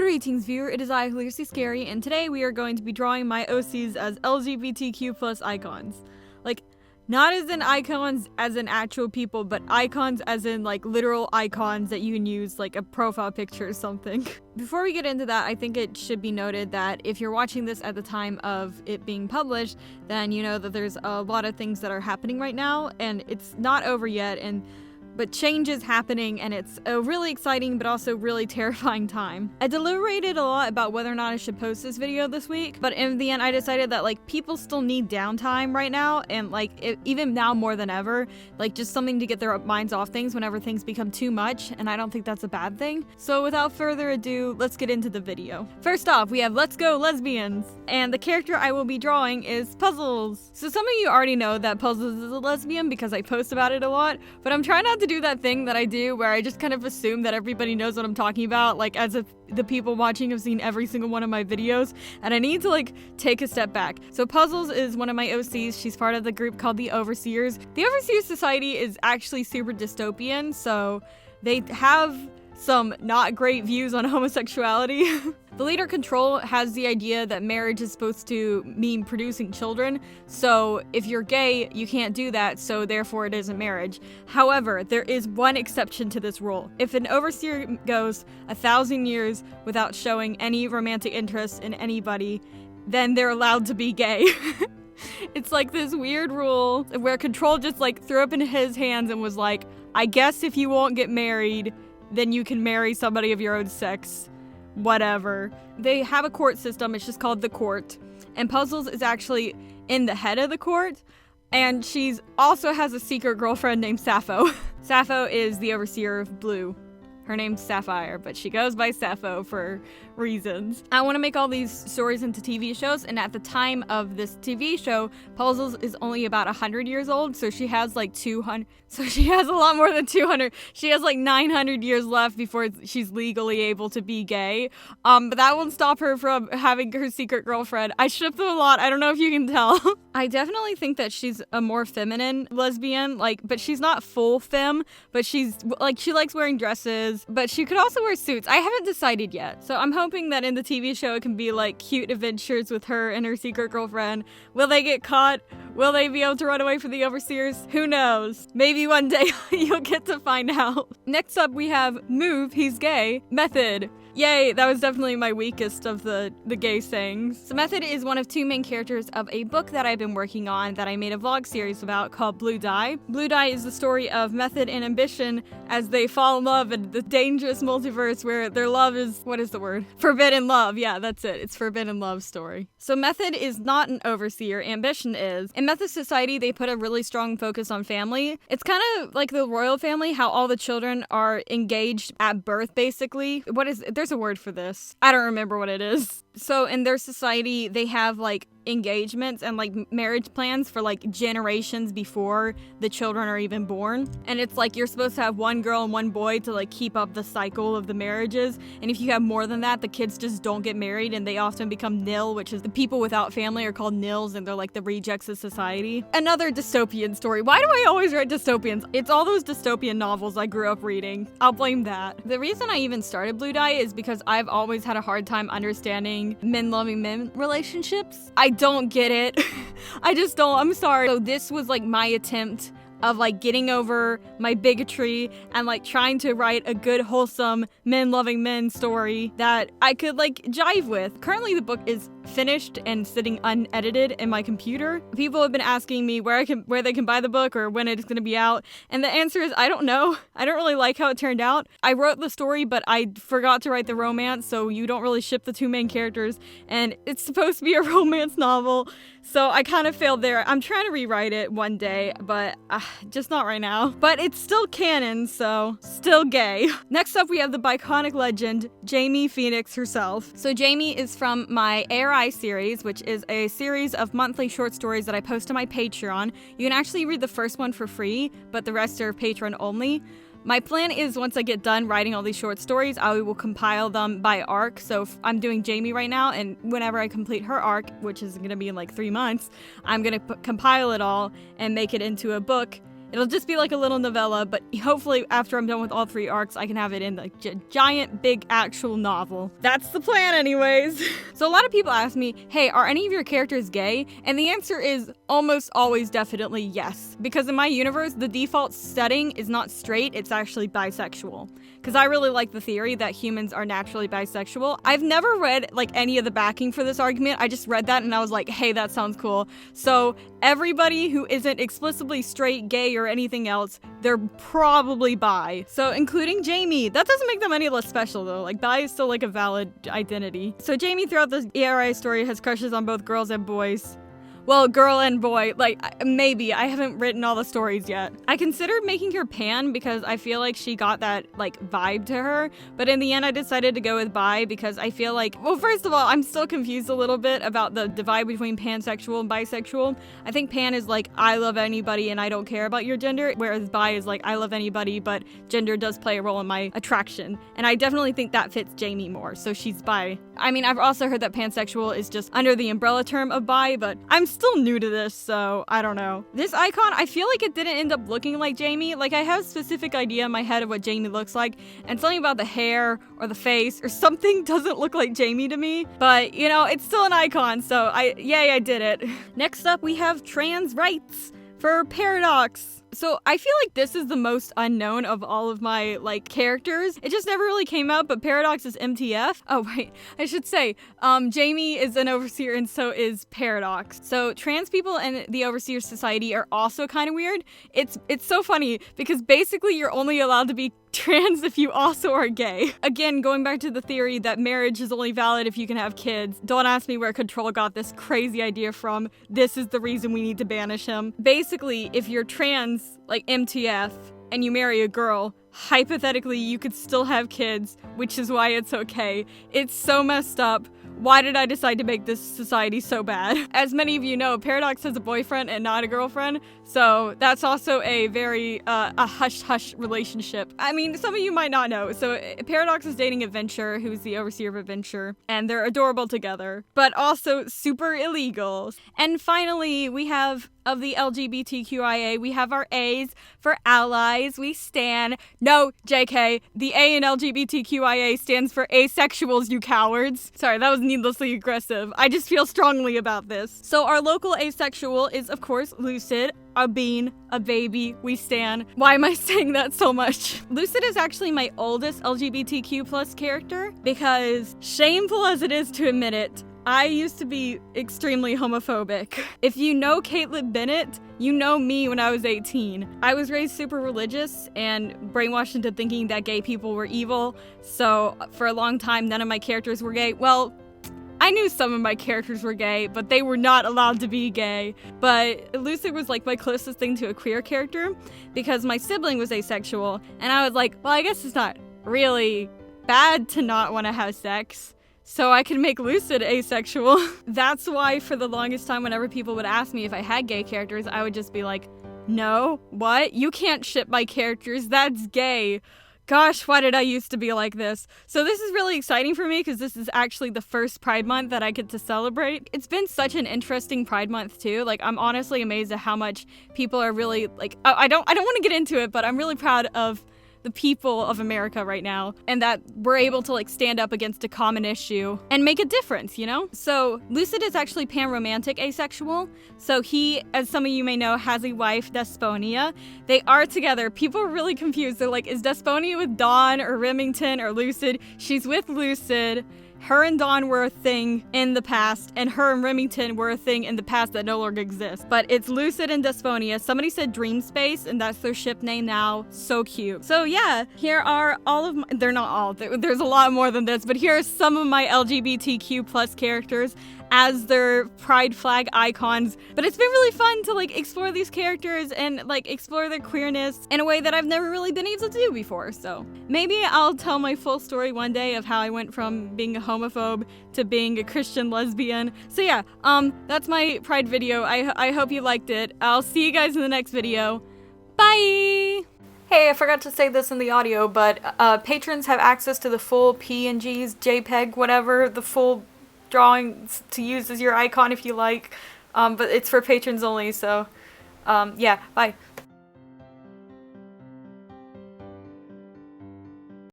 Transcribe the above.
Greetings viewer, it is I, Lucy Scary, and today we are going to be drawing my OCs as LGBTQ plus icons. Like, not as in icons as in actual people, but icons as in like literal icons that you can use like a profile picture or something. Before we get into that, I think it should be noted that if you're watching this at the time of it being published, then you know that there's a lot of things that are happening right now, and it's not over yet, but change is happening, and it's a really exciting but also really terrifying time. I deliberated a lot about whether or not I should post this video this week, but in the end I decided that like people still need downtime right now, and like even now more than ever, like just something to get their minds off things whenever things become too much, and I don't think that's a bad thing. So without further ado, let's get into the video. First off, we have Let's Go Lesbians, and the character I will be drawing is Puzzles. So some of you already know that Puzzles is a lesbian because I post about it a lot, but I'm trying not to do that thing that I do where I just kind of assume that everybody knows what I'm talking about, like as if the people watching have seen every single one of my videos, and I need to like take a step back. So Puzzles is one of my OCs. She's part of the group called the Overseers. The Overseers Society is actually super dystopian, so they have some not great views on homosexuality. The leader Control has the idea that marriage is supposed to mean producing children, so if you're gay, you can't do that, so therefore it isn't marriage. However, there is one exception to this rule. If an overseer goes 1,000 years without showing any romantic interest in anybody, then they're allowed to be gay. It's like this weird rule where Control just like threw up in his hands and was like, I guess if you won't get married, then you can marry somebody of your own sex. Whatever. They have a court system, it's just called the court. And Puzzles is actually in the head of the court, and she's also has a secret girlfriend named Sappho. Sappho is the overseer of Blue. Her name's Sapphire, but she goes by Sappho for reasons. I want to make all these stories into TV shows, and at the time of this TV show, Puzzles is only about 100 years old, so she has like 200, so she has a lot more than 200. She has like 900 years left before she's legally able to be gay. But that won't stop her from having her secret girlfriend. I ship them a lot, I don't know if you can tell. I definitely think that she's a more feminine lesbian, like, but she's not full femme, but she's like, she likes wearing dresses, but she could also wear suits. I haven't decided yet, so I'm hoping that in the TV show it can be like cute adventures with her and her secret girlfriend. Will they get caught? Will they be able to run away from the Overseers? Who knows? Maybe one day you'll get to find out. Next up we have Move, He's Gay, Method. Yay, that was definitely my weakest of the gay sayings. So Method is one of two main characters of a book that I've been working on that I made a vlog series about called Blue Dye. Blue Dye is the story of Method and Ambition as they fall in love in the dangerous multiverse where their love is, what is the word? Forbidden love. Yeah, that's it. It's forbidden love story. So Method is not an overseer, Ambition is. In Method Society, they put a really strong focus on family. It's kind of like the royal family, how all the children are engaged at birth, basically. There's a word for this. I don't remember what it is. So in their society, they have like engagements and like marriage plans for like generations before the children are even born. And it's like you're supposed to have one girl and one boy to like keep up the cycle of the marriages. And if you have more than that, the kids just don't get married and they often become nil, which is the people without family are called nils, and they're like the rejects of society. Another dystopian story. Why do I always write dystopians? It's all those dystopian novels I grew up reading. I'll blame that. The reason I even started Blue Dye is because I've always had a hard time understanding men loving men relationships. I don't get it. I just don't. I'm sorry. So this was like my attempt of like getting over my bigotry and like trying to write a good wholesome men loving men story that I could like jive with. Currently the book is finished and sitting unedited in my computer. People have been asking me where they can buy the book or when it's going to be out, and the answer is I don't know. I don't really like how it turned out. I wrote the story, but I forgot to write the romance, so you don't really ship the two main characters, and it's supposed to be a romance novel, so I kind of failed there. I'm trying to rewrite it one day, but just not right now. But it's still canon, so still gay. Next up we have the Biconic legend, Jamie Phoenix herself. So Jamie is from my ARI series, which is a series of monthly short stories that I post to my Patreon. You can actually read the first one for free, but the rest are Patreon only. My plan is once I get done writing all these short stories, I will compile them by arc. So I'm doing Jamie right now, and whenever I complete her arc, which is going to be in like 3 months, I'm going to compile it all and make it into a book It'll just be like a little novella, but hopefully after I'm done with all 3 arcs, I can have it in like giant, big, actual novel. That's the plan anyways. So a lot of people ask me, hey, are any of your characters gay? And the answer is almost always definitely yes. Because in my universe, the default setting is not straight, it's actually bisexual. Because I really like the theory that humans are naturally bisexual. I've never read like any of the backing for this argument. I just read that and I was like, hey, that sounds cool. So everybody who isn't explicitly straight, gay, or anything else, they're probably bi. So including Jamie. That doesn't make them any less special though. Like bi is still like a valid identity. So Jamie throughout the ERI story has crushes on both girls and boys. Well, girl and boy, like, maybe. I haven't written all the stories yet. I considered making her pan because I feel like she got that, like, vibe to her, but in the end I decided to go with bi because I feel like, well, first of all, I'm still confused a little bit about the divide between pansexual and bisexual. I think pan is like, I love anybody and I don't care about your gender, whereas bi is like, I love anybody, but gender does play a role in my attraction. And I definitely think that fits Jamie more, so she's bi. I mean, I've also heard that pansexual is just under the umbrella term of bi, but I'm still new to this, so I don't know. This icon, I feel like it didn't end up looking like Jamie. Like, I have a specific idea in my head of what Jamie looks like, and something about the hair or the face or something doesn't look like Jamie to me. But, you know, it's still an icon, so yay, I did it. Next up, we have trans rights for Paradox. So I feel like this is the most unknown of all of my, like, characters. It just never really came out, but Paradox is MTF. Oh, wait, I should say, Jamie is an overseer and so is Paradox. So trans people in the Overseer Society are also kind of weird. It's so funny because basically you're only allowed to be trans if you also are gay. Again, going back to the theory that marriage is only valid if you can have kids. Don't ask me where Control got this crazy idea from. This is the reason we need to banish him. Basically, if you're trans, like MTF, and you marry a girl, hypothetically you could still have kids, which is why it's okay. It's so messed up. Why did I decide to make this society so bad? As many of you know, Paradox has a boyfriend and not a girlfriend, so that's also a very, a hush-hush relationship. I mean, some of you might not know. So Paradox is dating Adventure, who's the overseer of Adventure, and they're adorable together, but also super illegal. And finally, we have, of the LGBTQIA, we have our A's for allies. We stan. No, JK, the A in LGBTQIA stands for asexuals, you cowards. Sorry, that was needlessly aggressive. I just feel strongly about this. So our local asexual is, of course, Lucid, a bean, a baby, we stan. Why am I saying that so much? Lucid is actually my oldest LGBTQ plus character because, shameful as it is to admit it, I used to be extremely homophobic. If you know Caitlin Bennett, you know me when I was 18. I was raised super religious and brainwashed into thinking that gay people were evil, so for a long time none of my characters were gay. Well, I knew some of my characters were gay, but they were not allowed to be gay. But Lucid was like my closest thing to a queer character because my sibling was asexual, and I was like, well, I guess it's not really bad to not want to have sex. So I could make Lucid asexual. That's why for the longest time, whenever people would ask me if I had gay characters, I would just be like, no, what? You can't ship my characters, that's gay. Gosh, why did I used to be like this? So this is really exciting for me because this is actually the first Pride Month that I get to celebrate. It's been such an interesting Pride Month too. Like, I'm honestly amazed at how much people are really, like, I don't want to get into it, but I'm really proud of the people of America right now, and that we're able to like stand up against a common issue and make a difference, you know? So Lucid is actually pan-romantic asexual. So he, as some of you may know, has a wife, Desponia. They are together. People are really confused. They're like, is Desponia with Dawn or Remington or Lucid? She's with Lucid. Her and Dawn were a thing in the past, and her and Remington were a thing in the past that no longer exists. But it's Lucid and Desponia. Somebody said Dream Space, and that's their ship name now. So cute. So yeah, here are all of my, they're not all, there's a lot more than this, but here are some of my LGBTQ plus characters as their pride flag icons. But it's been really fun to like explore these characters and like explore their queerness in a way that I've never really been able to do before. So maybe I'll tell my full story one day of how I went from being a homophobe to being a Christian lesbian. So yeah, that's my pride video. I hope you liked it. I'll see you guys in the next video. Bye! Hey, I forgot to say this in the audio, but patrons have access to the full PNGs, JPEG, whatever, the full drawings to use as your icon if you like, but it's for patrons only, so yeah, bye.